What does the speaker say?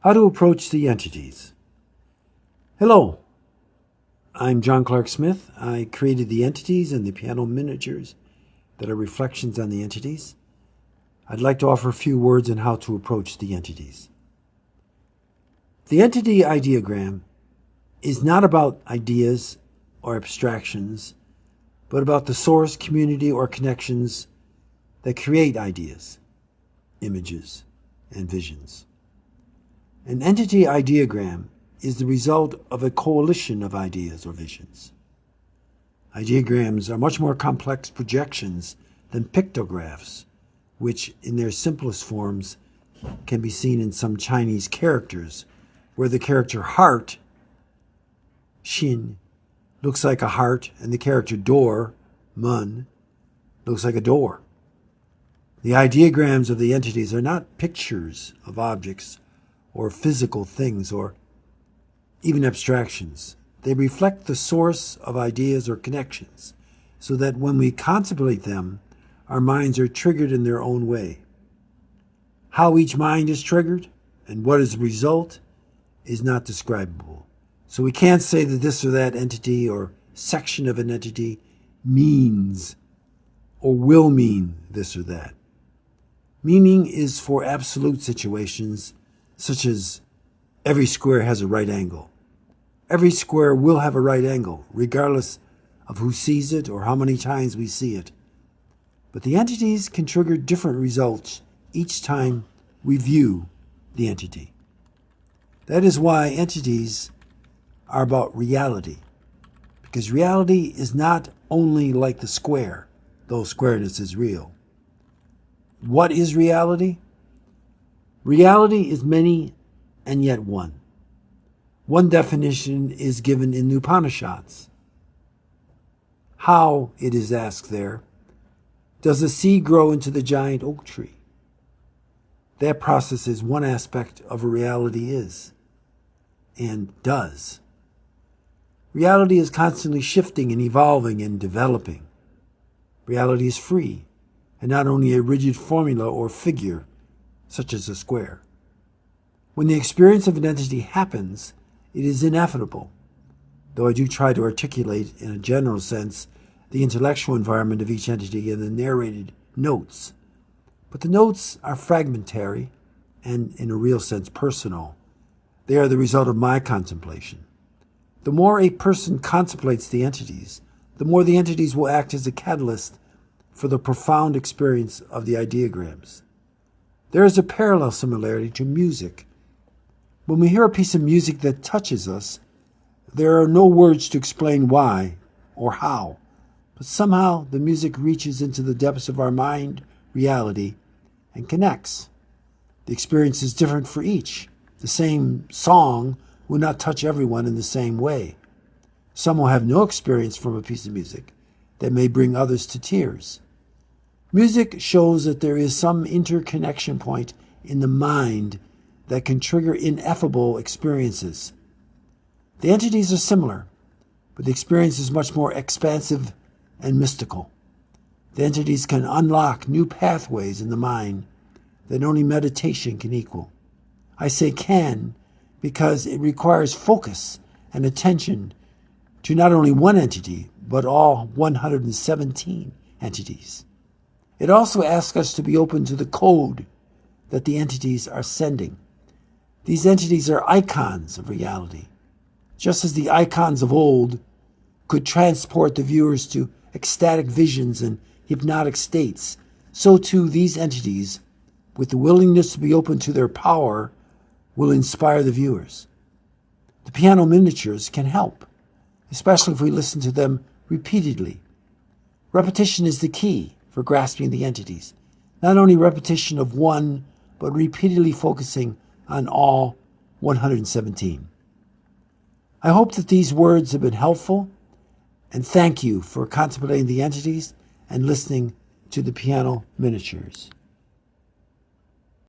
How to approach the entities. Hello, I'm John Clark Smith. I created the entities and the piano miniatures that are reflections on the entities. I'd like to offer a few words on how to approach the entities. The entity ideogram is not about ideas or abstractions, but about the source, community, or connections that create ideas, images, and visions. An entity ideogram is the result of a coalition of ideas or visions. Ideograms are much more complex projections than pictographs, which in their simplest forms can be seen in some Chinese characters, where the character heart, xin, looks like a heart, and the character door, mun, looks like a door. The ideograms of the entities are not pictures of objects or physical things or even abstractions. They reflect the source of ideas or connections, so that when we contemplate them, our minds are triggered in their own way. How each mind is triggered and what is the result is not describable. So we can't say that this or that entity or section of an entity means or will mean this or that. Meaning is for absolute situations, such as every square has a right angle. Every square will have a right angle, regardless of who sees it or how many times we see it. But the entities can trigger different results each time we view the entity. That is why entities are about reality, because reality is not only like the square, though squareness is real. What is reality? Reality is many and yet one. One definition is given in the Upanishads. How, it is asked there, does a seed grow into the giant oak tree? That process is one aspect of a reality is, and does. Reality is constantly shifting and evolving and developing. Reality is free, and not only a rigid formula or figure, such as a square. When the experience of an entity happens, it is inevitable, though I do try to articulate in a general sense the intellectual environment of each entity in the narrated notes. But the notes are fragmentary and, in a real sense, personal. They are the result of my contemplation. The more a person contemplates the entities, the more the entities will act as a catalyst for the profound experience of the ideograms. There is a parallel similarity to music. When we hear a piece of music that touches us, there are no words to explain why or how, but somehow the music reaches into the depths of our mind, reality, and connects. The experience is different for each. The same song will not touch everyone in the same way. Some will have no experience from a piece of music that may bring others to tears. Music shows that there is some interconnection point in the mind that can trigger ineffable experiences. The entities are similar, but the experience is much more expansive and mystical. The entities can unlock new pathways in the mind that only meditation can equal. I say can because it requires focus and attention to not only one entity, but all 117 entities. It also asks us to be open to the code that the entities are sending. These entities are icons of reality. Just as the icons of old could transport the viewers to ecstatic visions and hypnotic states, so too these entities, with the willingness to be open to their power, will inspire the viewers. The piano miniatures can help, especially if we listen to them repeatedly. Repetition is the key for grasping the entities. Not only repetition of one, but repeatedly focusing on all 117. I hope that these words have been helpful, and thank you for contemplating the entities and listening to the piano miniatures.